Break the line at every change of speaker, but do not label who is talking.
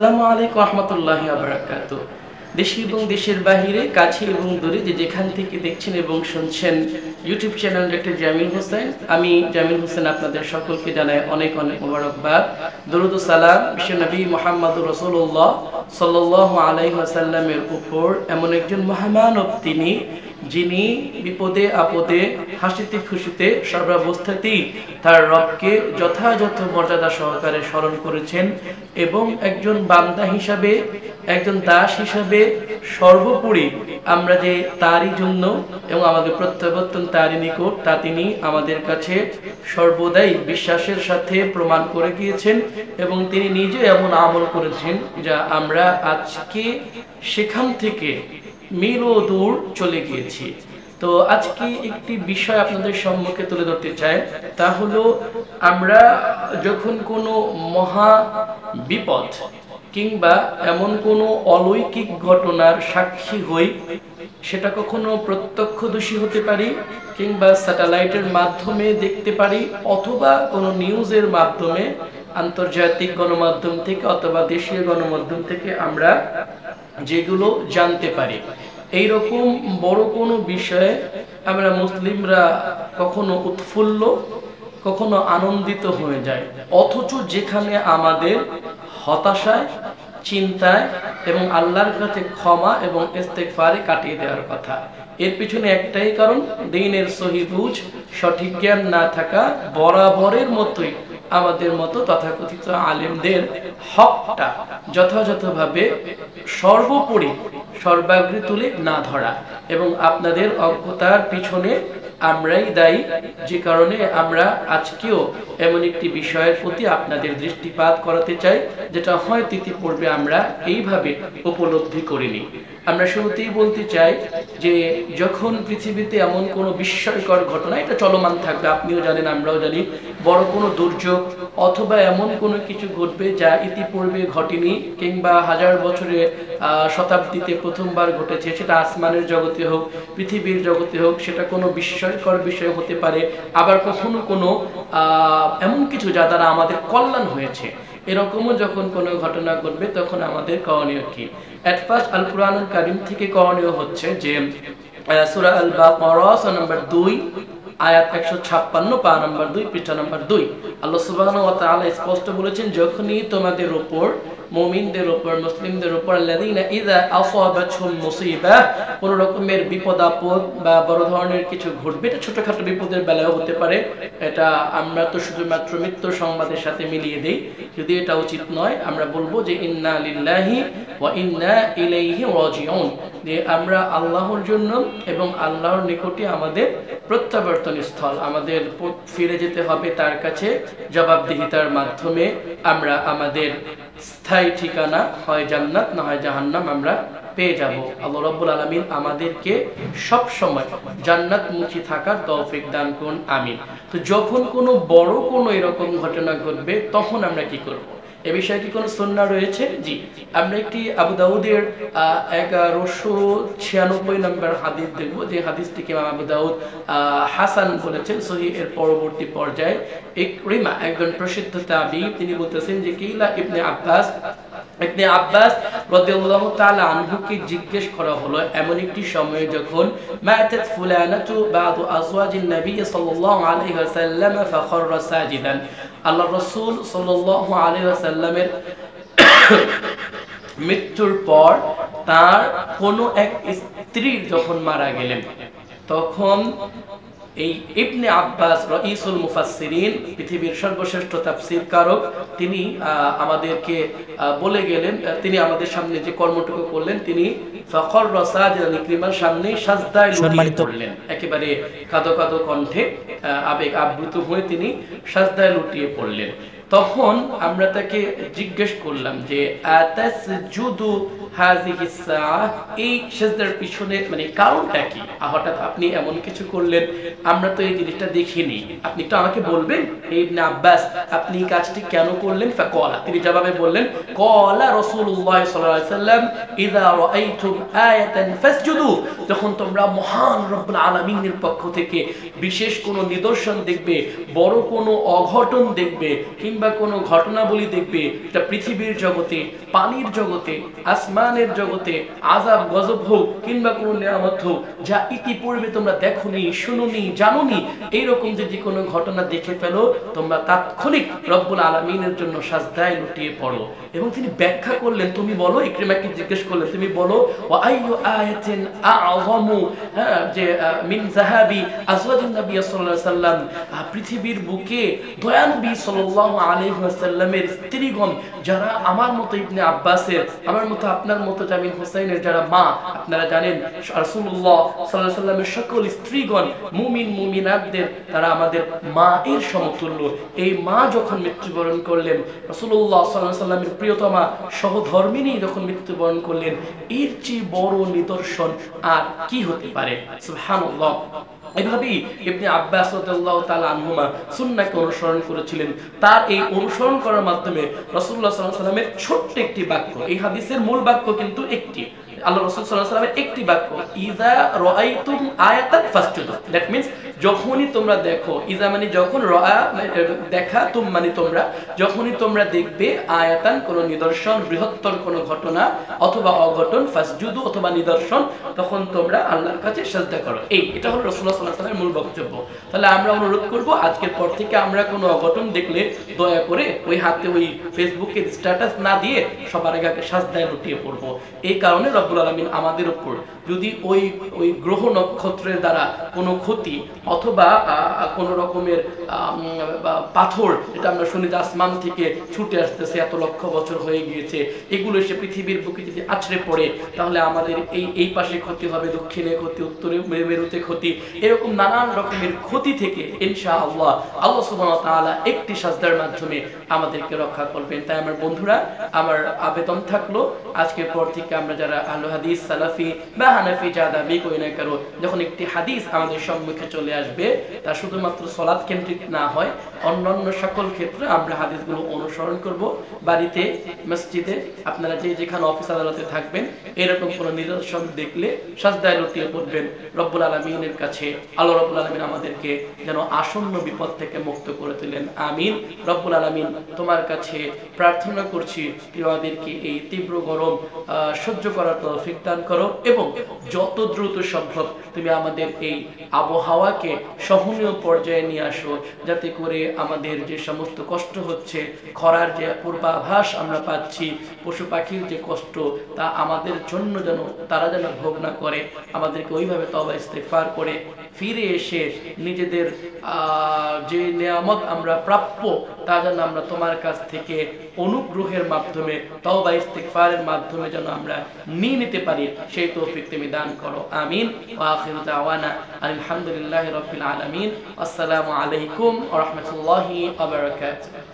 আসসালামু আলাইকুম রহমতুল্লাহি ওয়া বারাকাতুহু। দেশে এবং দেশের বাহিরে, কাছে এবং দূরে যে যেখান থেকে দেখছেন এবং শুনছেন YouTube channel doctor Jamil Hossain, আমি জামিল হোসেন আপনাদের সকলকে জানাই অনেক অনেক মোবারকবাদ, দরুদ ও সালাম বিশ্বনবী মুহাম্মদুর রাসূলুল্লাহ সাল্লাল্লাহু আলাইহি ওয়াসাল্লামের উপর। এমন একজন মহামানব তিনি, যিনি বিপদে আপদে, হাসিতে খুশিতে, সর্বাবস্থাতেই তার রবকে যথাযথ মর্যাদা সহকারে স্মরণ করেছেন এবং একজন বান্দা হিসাবে, একজন দাস হিসাবে সর্বোপরি আমরা যে তারই জন্য এবং আমাদের প্রত্যাবর্তন তারই নিকট, তা তিনি আমাদের কাছে সর্বদাই বিশ্বাসের সাথে প্রমাণ করে গিয়েছেন এবং তিনি নিজে এমন আমল করেছেন যা আমরা আজকে সেখান থেকে মিল ও দূর চলে গিয়েছি। তো আজকে একটি বিষয় আপনাদের সম্মুখে তুলে ধরতে চাই, তা হলো আমরা যখন কোনো মহা বিপদ কিংবা এমন কোনো অলৌকিক ঘটনার সাক্ষী হই, সেটা কখনো প্রত্যক্ষদর্শী হতে পারি কিংবা স্যাটেলাইটের মাধ্যমে দেখতে পারি, অথবা কোনো নিউজের মাধ্যমে, আন্তর্জাতিক গণমাধ্যম থেকে অথবা দেশীয় গণমাধ্যম থেকে আমরা যেগুলো জানতে পারি। এইরকম বড় কোনো বিষয়ে আমরা মুসলিমরা কখনো উৎফুল্ল, কখনো আনন্দিত হয়ে যায়, অথচ যেখানে আমাদের হতাশায়, চিন্তায় এবং আল্লাহর কাছে ক্ষমা এবং ইস্তেগফারে কাটিয়ে দেওয়ার কথা। এর পিছনে একটাই কারণ, দ্বীনের সহি বুঝ, সঠিক জ্ঞান না থাকা, বরাবরের মতোই আমাদের মতো তথাকথিত আলেমদের হকটা যথাযথভাবে সর্বোপরি সর্বাগ্রে তুলে না ধরা, এবং আপনাদের অজ্ঞতার পিছনে আমরাই দায়ী, যে কারণে আমরা আজকেও এমন একটি বিষয়ের প্রতি আপনাদের দৃষ্টিপাত করাতে চাই, যেটা হয়তো ইতিপূর্বে আমরা এইভাবে উপলব্ধি করিনি। আমরা শুরুতেই বলতে চাই যে যখন পৃথিবীতে এমন কোনো বিস্ময়কর ঘটনা, এটা চলমান থাকবে, আপনিও জানেন আমরাও জানি, বড় কোনো দুর্যোগ অথবা এমন কোনো কিছু ঘটবে যা ইতিপূর্বে ঘটেনি কিংবা হাজার বছরে শতাব্দীতে প্রথমবার ঘটেছে, সেটা আসমানের জগতে হোক, পৃথিবীর জগতে হোক, সেটা কোনো বিস্ময়কর বিষয় হতে পারে, আবার কখনো কোনো এমন কিছু যা দ্বারা আমাদের কল্যাণ হয়েছে। এরকমও যখন কোনো ঘটনা ঘটবে তখন আমাদের করণীয় কি? এট ফার্স্ট আল কুরআনুল কারীম থেকে করণীয় হচ্ছে যে সূরা আল বাকারা সূরা নম্বর 2 আয়াত 156 পা নম্বর 2 পৃষ্ঠা নম্বর 2 আল্লাহ সুবহানাহু ওয়া তাআলা স্পষ্ট বলেছেন, যখনই তোমাদের উপর, মুমিনদের উপর, মুসলিমদের উপর, আল্লাযীনা ইযা আসাবাতহুম মুসিবা, কোন রকমের বিপদ আপদ বা বড় ধরনের কিছু ঘটবে, এটা ছোটখাটো বিপদের বেলায় হতে পারে, এটা আমরা তো শুধুমাত্র মৃত্যুর সংবাদের সাথে মিলিয়ে দেই, যদি এটা উচিত নয়। আমরা বলবো যে ইন্না লিল্লাহি ওয়া ইন্না ইলাইহি রাজিউন, যে আমরা আল্লাহর জন্য এবং আল্লাহর নিকটে আমাদের প্রত্যাবর্তন স্থল, আমাদের ফিরে যেতে হবে তার কাছে জবাবদিহিতার মাধ্যমে। আমরা আমাদের স্থায়ী ঠিকানা হয় জান্নাত, না হয় জাহান্নাম আমরা পেয়ে যাব। আল্লাহ রাব্বুল আলামিন আমাদেরকে সব সময় জান্নাতমুখী থাকার তৌফিক দান করুন, আমিন। তো যখন কোনো বড় কোনো এরকম ঘটনা ঘটবে তখন আমরা কি করব? এ বিষয়ে কি কোনো সুন্নাহ রয়েছে? জি, আমরা একটি আবু দাউদের 1196 নম্বর হাদিস দেখব, যে হাদিসটিকে ইমাম আবু দাউদ হাসান বলেছেন সহিহ এর পরবর্তী পর্যায়ে। ইকরিমা একজন প্রসিদ্ধ তাবী, তিনি বলতেছেন যে কিলা ইবনে আব্বাস রাদিয়াল্লাহু তাআলা আনহুকে জিজ্ঞেস করা হলো এমন একটি সময়ে যখন মাতাত ফুলানাতু বাদু আজওয়াজিন নবী সাল্লাল্লাহু আলাইহি ওয়াসাল্লাম ফাখাররা সাজিদান, আল্লাহর রাসূল সাল্লাল্লাহু আলাইহি ওয়াসাল্লামের মৃত্যুর পর তার কোনো এক স্ত্রী যখন মারা গেলেন, তখন এই ইবনে আব্বাস রাইসুল মুফাসসিরিন, পৃথিবীর সর্বশ্রেষ্ঠ তাফসীর কারক, তিনি আমাদেরকে বলে গেলেন, তিনি আমাদের সামনে যে কর্মটুকু করলেন, তিনি ফাখাররা সাজিদান, ইকরিমার সামনে সাজদায় লুটিয়ে পড়লেন, একেবারে কাঁদো কাঁদো কণ্ঠে আবেগ আবৃত হয়ে তিনি সাজদায় লুটিয়ে পড়লেন। তখন আমরা তাকে জিজ্ঞেস করলাম যে আতাসজুদু হাযিহিস সাআহ, এই সিজদার পিছনে মানে কারণটা কি? হঠাৎ আপনি এমন কিছু করলেন, আমরা তো এই জিনিসটা দেখিনি, আপনি একটু আমাকে বলবেন? ইবনে আব্বাস, আপনি এই কাজটি কেন করলেন? ফাকালা, তিনি জবাবে বললেন, ক্বালা রাসূলুল্লাহ সাল্লাল্লাহু আলাইহি ওয়াসাল্লাম ইযা রাআইতুম আয়াতান ফাসজুদু, যখন তোমরা মহান রব্বুল আলামিনের পক্ষ থেকে বিশেষ কোনো নিদর্শন দেখবে, বড় কোনো অঘটন দেখবে, কিংবা কোনো ঘটনাবলী দেখবে, এটা পৃথিবীর জগতে, পানির জগতে, আসমানের জগতে আযাব গজব হোক কিংবা কোনো নিয়ামত হোক, যা ইতিপূর্বে তোমরা দেখোনি, শুনোনি, জানোনি, এইরকম যদি কোনো ঘটনা দেখে ফেলো, তোমরা তাৎক্ষণিক রব্বুল আলামিনের জন্য সাজদায় লুটিয়ে পড়ো। এবং তিনি ব্যাখ্যা করলেন, তুমি বলো, ইকরিমাকে জিজ্ঞেস করলেন, তুমি বলো ওয়া আইয়ু আয়াতিন আ'যামু, যে মিন যাহাবি আজওয়াজিন নবী সাল্লাল্লাহু আলাইহি ওয়াসাল্লাম, পৃথিবীর বুকে দয়ানবী সাল্লাল্লাহু আলাইহি ওয়াসাল্লামের স্ত্রীগণ, যারা আমার মতো ইবনে আব্বাসের, আমার মতো আপনার মতো জামিল হোসেনের যারা মা, আপনারা জানেন রাসূলুল্লাহ সাল্লাল্লাহু আলাইহি ওয়াসাল্লামের সকল স্ত্রীগণ মুমিন মুমিনাতদের তারা আমাদের মা এর সমতুল্য। এই মা যখন মৃত্যুবরণ করলেন, রাসূলুল্লাহ সাল্লাল্লাহু আলাইহি ওয়াসাল্লামের প্রিয়তমা সহধর্মিণী যখন মৃত্যুবরণ করলেন, এর চেয়ে বড় নিদর্শন আর কি হতে পারে? সুবহানাল্লাহ। এভাবেই ইবনে আব্বাস রাদিয়াল্লাহু তাআলা আনহুমা সুন্নাহকে অনুসরণ করেছিলেন। তার এই অনুসরণ করার মাধ্যমে রাসূলুল্লাহ সাল্লাল্লাহু আলাইহি ওয়াসাল্লামের ছোট্ট একটি বাক্য, এই হাদিসের মূল বাক্য কিন্তু একটি, আল্লাহ রাসূল সাল্লাল্লাহু আলাইহি ওয়াসাল্লামের একটি বাক্য, ইযা রাআইতুম আয়াতান ফাসজুদু। দ্যাট মিন্স যখনই তোমরা দেখো, ইযা মানে যখন, রাআ দেখা, তুম মানে তোমরা, যখনই তোমরা দেখবে আয়াতান কোন নিদর্শন, বৃহত্তর কোন ঘটনা অথবা অঘটন, ফাসজুদু অথবা নিদর্শন, তখন তোমরা আল্লাহর কাছে সিজদা করো। এটা হলো রাসূলুল্লাহ সাল্লাল্লাহু আলাইহি ওয়াসাল্লামের মূল বক্তব্য। তাহলে আমরা অনুরোধ করব, আজকের পর থেকে আমরা কোনো অঘটন দেখলে দয়া করে ওই হাতে ওই ফেসবুকে স্ট্যাটাস না দিয়ে সবার আগে সিজদায় লুটিয়ে পড়বো। এই কারণে রব্বুল আলামিন আমাদের উপর যদি ওই গ্রহ নক্ষত্রের দ্বারা কোনো ক্ষতি অথবা কোনো রকমের পাথর, এটা আমরা শুনি যে আসমান থেকে ছুটে আসতেছে, এত লক্ষ বছর হয়ে গিয়েছে, এগুলো এসে পৃথিবীর বুকে যদি আছড়ে পড়ে, তাহলে আমাদের এই পাশে ক্ষতি হবে, দক্ষিণে ক্ষতি, উত্তরে মেরুতে ক্ষতি, এরকম নানান রকমের ক্ষতি থেকে ইনশাআল্লাহ আল্লাহ সুবহানাহু ওয়া তাআলা একটি সাজদার মাধ্যমে আমাদেরকে রক্ষা করবেন। তাই আমার বন্ধুরা, আমার আবেদন থাকলো, আজকের পর থেকে আমরা যারা আহলে হাদিস, সালাফি বা হানাফি যা দাবি করি না কারো, যখন একটি হাদিস আমাদের সম্মুখে চলে আসবে, তা শুধুমাত্র সালাত কেন্দ্রিক না হয়, অন্যান্য সকল ক্ষেত্রে আমরা হাদিসগুলো অনুসরণ করব। বাড়িতে, মসজিদে, আপনারা যেখানে অফিস আদালতে থাকবেন, এরকম কোনো নিদর্শন দেখলে সাজদায় লুটিয়ে পড়বেন রব্বুল আলামিনের কাছে। আল্লাহ রব্বুল আলামিন আমাদেরকে যেন আসন্ন বিপদ থেকে মুক্ত করে দিলেন, আমিন। রব্বুল আলামিন, তোমার কাছে প্রার্থনা করছি, আমাদেরকে এই তীব্র গরম সহ্য করার তৌফিক দান করো এবং যত দ্রুত সম্ভব তুমি আমাদের এই আবহাওয়াকে সহনীয় পর্যায়ে নিয়ে আসো, যাতে করে আমাদের যে সমস্ত কষ্ট হচ্ছে, খরার যে পূর্বাভাস আমরা পাচ্ছি, পশু পাখির যে কষ্ট, তা আমাদের জন্য যেন তারা যেন ভোগ না করে, আমাদেরকে ওইভাবে তওবা ইস্তেগফার করে ফিরে এসে নিজেদের যে নিয়ামত আমরা প্রাপ্য, তা যেন আমরা তোমার কাছ থেকে অনুগ্রহের মাধ্যমে, তওবা ইস্তেগফারের মাধ্যমে যেন আমরা নিয়ে নিতে পারি, সেই তৌফিক তুমি দান করো, আমিন। ওয়া আখিরু দাওয়ানা আলহামদুলিল্লাহি রাব্বিল আলামিন। আসসালামু আলাইকুম ওয়া রাহমাতুল্লাহি ওয়া বারাকাতুহু।